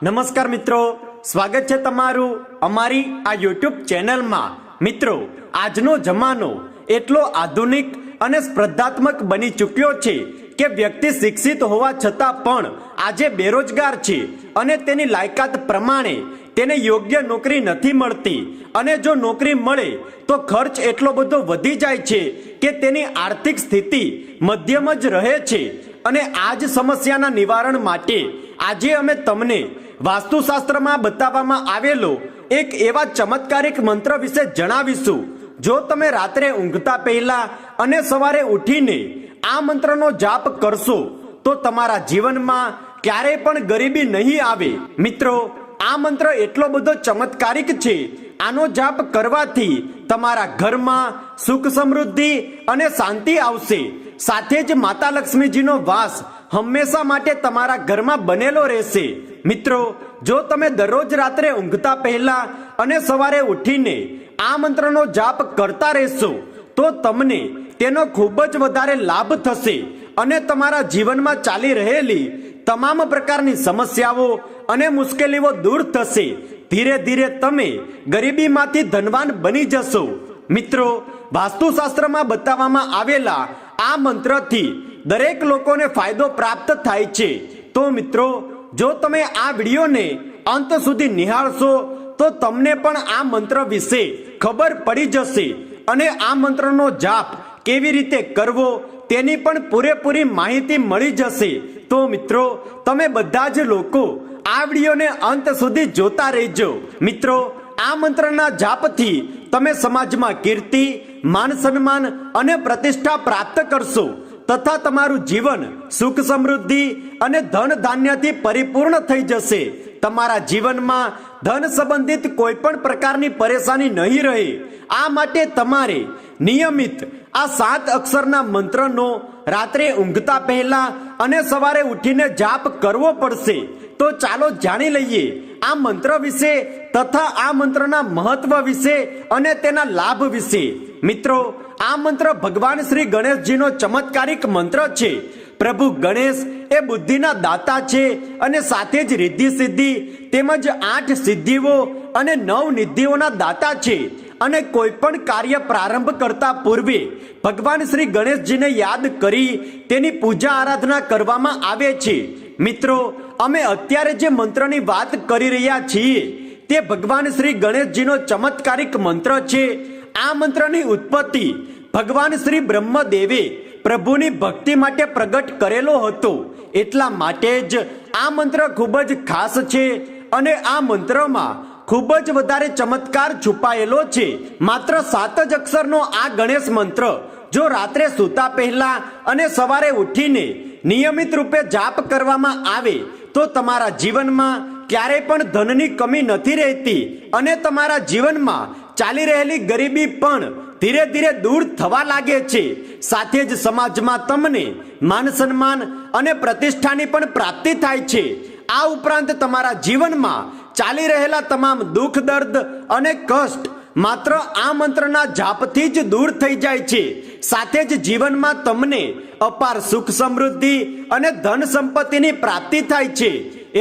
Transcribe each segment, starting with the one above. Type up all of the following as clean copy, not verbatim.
નમસ્કાર મિત્રો, સ્વાગત છે તમારું અમારી આ યુટ્યુબ ચેનલમાં। મિત્રો, આજનો જમાનો એટલો આધુનિક અને સ્પર્ધાત્મક બની ચૂક્યો છે કે વ્યક્તિ શિક્ષિત હોવા છતાં પણ આજે બેરોજગાર છે અને તેની લાયકાત પ્રમાણે તેને યોગ્ય નોકરી નથી મળતી અને જો નોકરી મળે તો ખર્ચ એટલો બધો વધી જાય છે કે તેની આર્થિક સ્થિતિ મધ્યમ જ રહે છે। અને આ જ સમસ્યાના નિવારણ માટે આજે અમે તમને વાસ્તુશાસ્ત્રમાં બતાવવામાં આવેલો એક એવા ચમત્કારિક મંત્ર વિશે જણાવીશું। જો તમે રાત્રે ઊંઘતા પહેલા અને સવારે ઉઠીને આ મંત્રનો જાપ કરશો તો તમારા જીવનમાં ક્યારેય પણ ગરીબી નહીં આવે। મિત્રો, આ મંત્ર એટલો બધો ચમત્કારિક છે, આનો જાપ કરવાથી તમારા ઘરમાં સુખ સમૃદ્ધિ અને શાંતિ આવશે। સાથે જ માતા લક્ષ્મીજીનો વાસ હંમેશા માટે તમારા ઘરમાં બનેલો રહેશે। મિત્રો, જો તમે દરરોજ રાત્રે ઊંઘતા પહેલા અને સવારે ઉઠીને આ મંત્રનો જાપ કરતા રહેશો તો તમને તેનો ખૂબ જ વધારે લાભ થશે અને તમારા જીવનમાં ચાલી રહેલી તમામ પ્રકારની સમસ્યાઓ અને મુશ્કેલીઓ દૂર થશે। ધીરે ધીરે તમે ગરીબીમાંથી ધનવાન બની જશો। મિત્રો, વાસ્તુશાસ્ત્રમાં બતાવવામાં આવેલા આ મંત્રથી દરેક લોકોને ફાયદો પ્રાપ્ત થાય છે। તો મિત્રો, જો તમે આ વિડીયોને અંત સુધી નિહાળશો તો તમને પણ આ મંત્ર વિશે ખબર પડી જશે અને આ મંત્રનો જાપ કેવી રીતે કરવો તેની પણ પૂરેપૂરી માહિતી મળી જશે। તો મિત્રો, તમે બધા જ લોકો આ વિડીયોને અંત સુધી જોતા રહેજો। મિત્રો, આ મંત્રના જાપથી તમે સમાજમાં કીર્તિ, માન સન્માન અને પ્રતિષ્ઠા પ્રાપ્ત કરશો તથા તમારું જીવન સુખ સમૃદ્ધિ અને ધન ધાન્યથી પરિપૂર્ણ થઈ જશે। તમારા જીવનમાં ધન સંબંધિત કોઈ પણ પ્રકારની પરેશાની નહીં રહે। આ માટે તમારે નિયમિત આ 7 અક્ષરના મંત્રનો રાત્રે ઊંઘતા પહેલા અને સવારે ઉઠીને જાપ કરવો પડશે। તો ચાલો જાણી લઈએ આ મંત્ર વિશે તથા આ મંત્રના મહત્વ વિશે અને તેના લાભ વિશે। મિત્રો, આ મંત્ર ભગવાન શ્રી ગણેશજીનો ચમત્કારિક મંત્ર છે। પ્રભુ ગણેશ એ બુદ્ધિના દાતા છે અને સાથે જ રિદ્ધિ સિદ્ધિ તેમજ 8 સિદ્ધિઓ અને 9 નિધિઓના દાતા છે અને કોઈ પણ કાર્ય પ્રારંભ કરતા પૂર્વે ભગવાન શ્રી ગણેશજીને યાદ કરી તેની પૂજા આરાધના કરવામાં આવે છે। મિત્રો, અમે અત્યારે જે મંત્રની વાત કરી રહ્યા છીએ તે ભગવાન શ્રી ગણેશજીનો ચમત્કારિક મંત્ર છે। આ મંત્રની ઉત્પત્તિ ભગવાન શ્રી બ્રહ્મદેવે પ્રભુની ભક્તિ માટે પ્રગટ કરેલો હતો, એટલા માટે જ આ મંત્ર ખૂબ જ ખાસ છે અને આ મંત્રમાં ખૂબ જ વધારે ચમત્કાર છુપાયેલો છે। માત્ર 7 જ અક્ષરનો આ ગણેશ મંત્ર જો રાત્રે સૂતા પહેલા અને સવારે ઉઠીને નિયમિત રૂપે જાપ કરવામાં આવે તો તમારા જીવનમાં ક્યારેય પણ ધનની કમી નથી રહેતી અને તમારા જીવનમાં ચાલી રહેલી ગરીબી પણ ધીરે ધીરે દૂર થવા લાગે છે। સાથે જ સમાજમાં તમને માન સન્માન અને પ્રતિષ્ઠાની પણ પ્રાપ્તિ થાય છે। આ ઉપરાંત તમારા જીવનમાં ચાલી રહેલા તમામ દુઃખ, દર્દ અને કષ્ટ માત્ર આ મંત્રના જાપથી જ દૂર થઈ જાય છે। સાથે જ જીવનમાં તમને અપાર સુખ સમૃદ્ધિ અને ધન સંપત્તિની પ્રાપ્તિ થાય છે।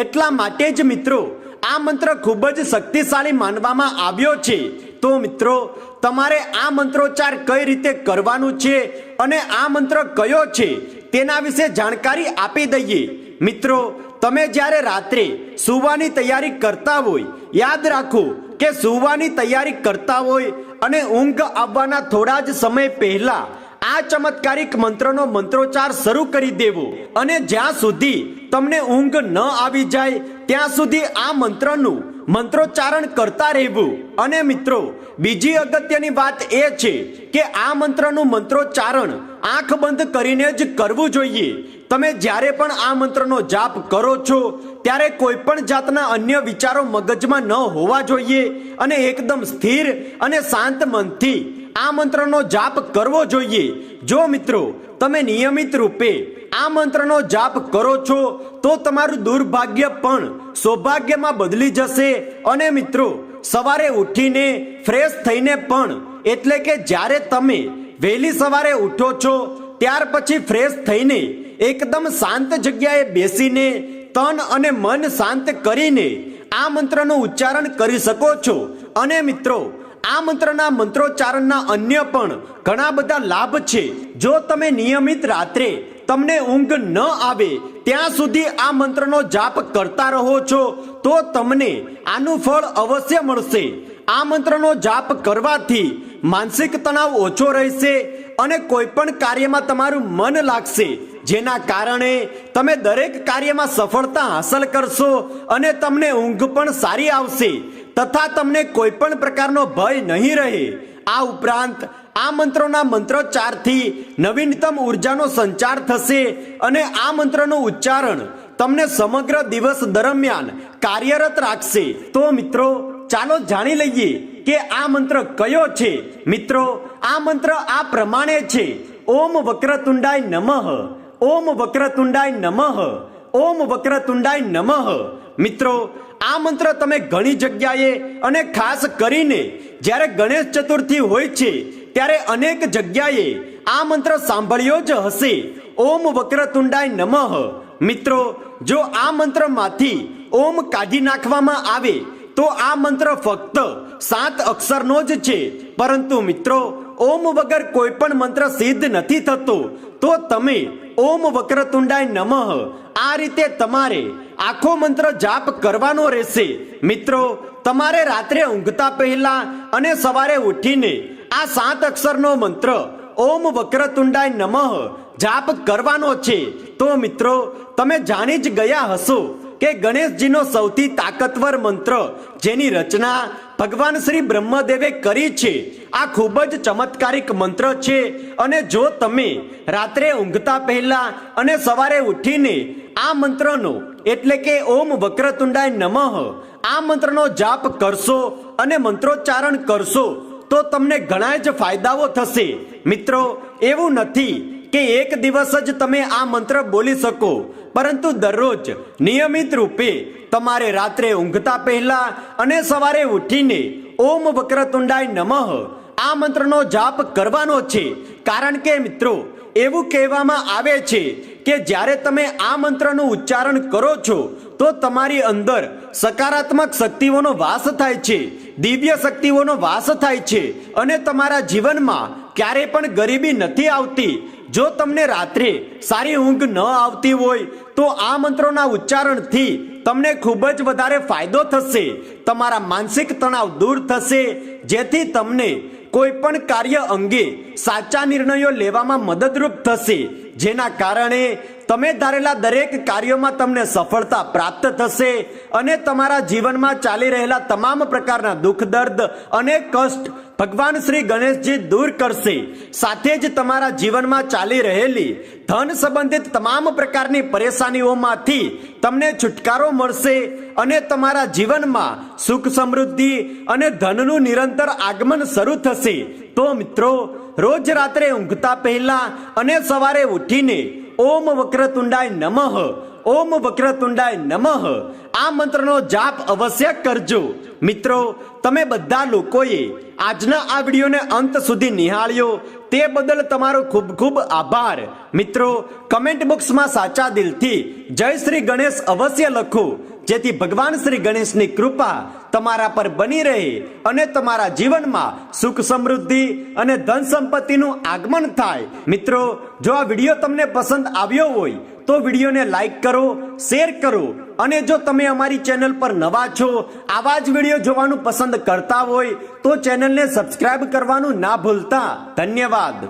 એટલા માટે જ મિત્રો, આ મંત્ર ખૂબ જ શક્તિશાળી માનવામાં આવ્યો છે। તો મિત્રો, તમારે આ મંત્રોચ્ચાર કઈ રીતે કરવાનું છે અને આ મંત્ર કયો છે તેના વિશે જાણકારી આપી દઈએ। મિત્રો, તમે જ્યારે રાત્રે સૂવાની તૈયારી કરતા હોય, યાદ રાખો કે સૂવાની તૈયારી કરતા હોય અને ઊંઘ આવવાના થોડા જ સમય પહેલા આ ચમત્કારિક મંત્રનો મંત્રોચ્ચાર શરૂ કરી દેવો અને જ્યાં સુધી તમને ઊંઘ ન આવી જાય ત્યાં સુધી આ મંત્રનું મંત્રોચ્ચારણ કરતા રહેવું। અને મિત્રો, બીજી અગત્યની વાત એ છે કે આ મંત્રનું મંત્રોચ્ચારણ આંખ બંધ કરીને જ કરવું જોઈએ। તમે જ્યારે પણ આ મંત્રનો જાપ કરો છો ત્યારે કોઈ પણ જાતના અન્ય વિચારો મગજમાં ન હોવા જોઈએ અને એકદમ સ્થિર અને શાંત મનથી આ મંત્રનો જાપ કરવો જોઈએ। જો મિત્રો, તમે નિયમિત રૂપે આ મંત્રનો જાપ કરો છો તો તમારું દુર્ભાગ્ય પણ સૌભાગ્યમાં બદલી જશે અને મિત્રો, સવારે ઉઠીને ફ્રેશ થઈને પણ એટલે કે જ્યારે તમે વહેલી સવારે ઉઠો છો ત્યાર પછી ફ્રેશ થઈને એકદમ શાંત જગ્યાએ બેસીને તન અને મન શાંત કરીને આ મંત્રનું ઉચ્ચારણ કરી શકો છો. અને મિત્રો, આ મંત્રના મંત્રોચ્ચારણના અન્ય પણ ઘણા બધા લાભ છે. જો તમે નિયમિત રાત્રે તમને ઊંઘ ન આવે ત્યાં સુધી આ મંત્રનો જાપ કરતા રહો છો તો તમને આનું ફળ અવશ્ય મળશે. આ મંત્રનો જાપ કરવાથી માનસિક તણાવ ઓછો રહેશે અને કોઈ પણ કાર્યમાં તમારું મન લાગશે, જેના કારણે તમે દરેક કાર્યમાં સફળતા હાંસલ કરશો અને તમને ઊંઘ પણ સારી આવશે તથા તમને કોઈ પણ પ્રકારનો ભય નહીં રહે. આ ઉપરાંત આ મંત્રોના મંત્રોચ્ચારથી નવીનતમ ઉર્જાનો સંચાર થશે અને આ મંત્રનું ઉચ્ચારણ તમને સમગ્ર દિવસ દરમિયાન કાર્યરત રાખશે. તો મિત્રો, ચાલો જાણી લઈએ કે આ મંત્ર કયો છે. મિત્રો, આ મંત્ર આ પ્રમાણે છે: ઓમ વક્રતુંડાય નમઃ, ઓમ વક્રતુંડાય નમઃ, ઓમ વક્રતુંડાય નમઃ. મિત્રો, આ મંત્ર તમે ઘણી જગ્યાએ અને ખાસ કરીને જ્યારે ગણેશ ચતુર્થી હોય છે ત્યારે અનેક જગ્યાએ આ મંત્ર સાંભળ્યો જ હશે: ઓમ વક્રતુંડાય નમઃ. મિત્રો, જો આ મંત્રમાંથી ઓમ કાઢી નાખવામાં આવે તો આ મંત્ર ફક્ત 7 અક્ષરનો જ છે. પરંતુ મિત્રો, ઓમ વગર કોઈ પણ મંત્ર સિદ્ધ નથી થતો. તો તમે ઓમ વક્રતુંડાય નમઃ આ રીતે તમારે આખો મંત્ર જાપ કરવાનો રહેશે. મિત્રો, તમારે રાત્રે ઊંઘતા પહેલા અને સવારે ઉઠીને આ 7 અક્ષરનો મંત્ર ઓમ વક્રતુંડાય નમઃ જાપ કરવાનો છે. તો મિત્રો, તમે જાણી જ ગયા હશો કે ગણેશજીનો સૌથી તાકાતવર મંત્ર જેની રચના ભગવાન શ્રી બ્રહ્મદેવે કરી છે. આ ખૂબ જ ચમત્કારિક મંત્ર છે અને જો તમે રાત્રે ઊંઘતા પહેલા અને સવારે ઉઠીને આ મંત્રનો એટલે કે ઓમ વક્રતુંડાય નમઃ આ મંત્રનો જાપ કરશો અને મંત્રોચ્ચારણ કરશો તો તમને ઘણા જ ફાયદાઓ થશે. મિત્રો, એવું નથી કે એક દિવસ જ તમે આ મંત્ર બોલી શકો, પરંતુ દરરોજ નિયમિત રૂપે તમારે રાત્રે ઊંઘતા પહેલા અને સવારે ઉઠીને ઓમ વક્રતુંડાય નમઃ આ મંત્રનો જાપ કરવાનો છે. કારણ કે મિત્રો, એવું કહેવામાં આવે છે કે જ્યારે તમે આ મંત્રનું ઉચ્ચારણ કરો છો તો તમારી અંદર સકારાત્મક શક્તિઓનો વાસ થાય છે, દિવ્ય શક્તિઓનો વાસ થાય છે અને તમારા જીવનમાં ક્યારેય પણ ગરીબી નથી આવતી. જો તમને રાત્રે સારી ઊંઘ ન આવતી હોય તો આ મંત્રોના ઉચ્ચારણથી તમને ખૂબ જ વધારે ફાયદો થશે. તમારા માનસિક તણાવ દૂર થશે, જેથી તમને કોઈ પણ કાર્ય અંગે સાચા નિર્ણયો લેવામાં મદદરૂપ થશે, જેના કારણે તમે ધારેલા દરેક કાર્યોમાં તમને સફળતા પ્રાપ્ત થશે અને તમારા જીવનમાં ચાલી રહેલા તમામ પ્રકારના દુઃખ, દર્દ અને કષ્ટ ભગવાન શ્રી ગણેશજી દૂર કરશે. સાથે જ તમારા જીવનમાં ચાલી રહેલી ધન સંબંધિત તમામ પ્રકારની પરેશાનીઓમાંથી તમને છુટકારો મળશે અને તમારા જીવનમાં સુખ, સમૃદ્ધિ અને ધનનું નિરંતર આગમન શરૂ થશે. તો મિત્રો, રોજ રાત્રે ઊંઘતા પહેલા અને સવારે ઉઠીને ઓમ વક્રતુંડાય નમઃ, ઓમ વક્રતુંડાય નમઃ આ મંત્રનો જાપ અવશ્ય કરજો. મિત્રો, તમે બધા લોકોએ આજના આ વિડીયોને અંત સુધી નિહાળ્યો તે બદલ તમારો ખૂબ ખૂબ આભાર. મિત્રો, કમેન્ટ બોક્સમાં સાચા દિલથી જય શ્રી ગણેશ અવશ્ય લખો, જેથી ભગવાન શ્રી ગણેશની કૃપા તમારા પર બની રહે અને તમારા જીવનમાં સુખ, સમૃદ્ધિ અને ધન સંપત્તિનું આગમન થાય. મિત્રો, જો આ વિડીયો તમને પસંદ આવ્યો હોય તો વિડીયોને લાઈક કરો, શેર કરો અને જો તમે અમારી ચેનલ પર નવા છો, આવા જ વિડીયો જોવાનું પસંદ કરતા હોય તો ચેનલને સબસ્ક્રાઇબ કરવાનું ના ભૂલતા. ધન્યવાદ.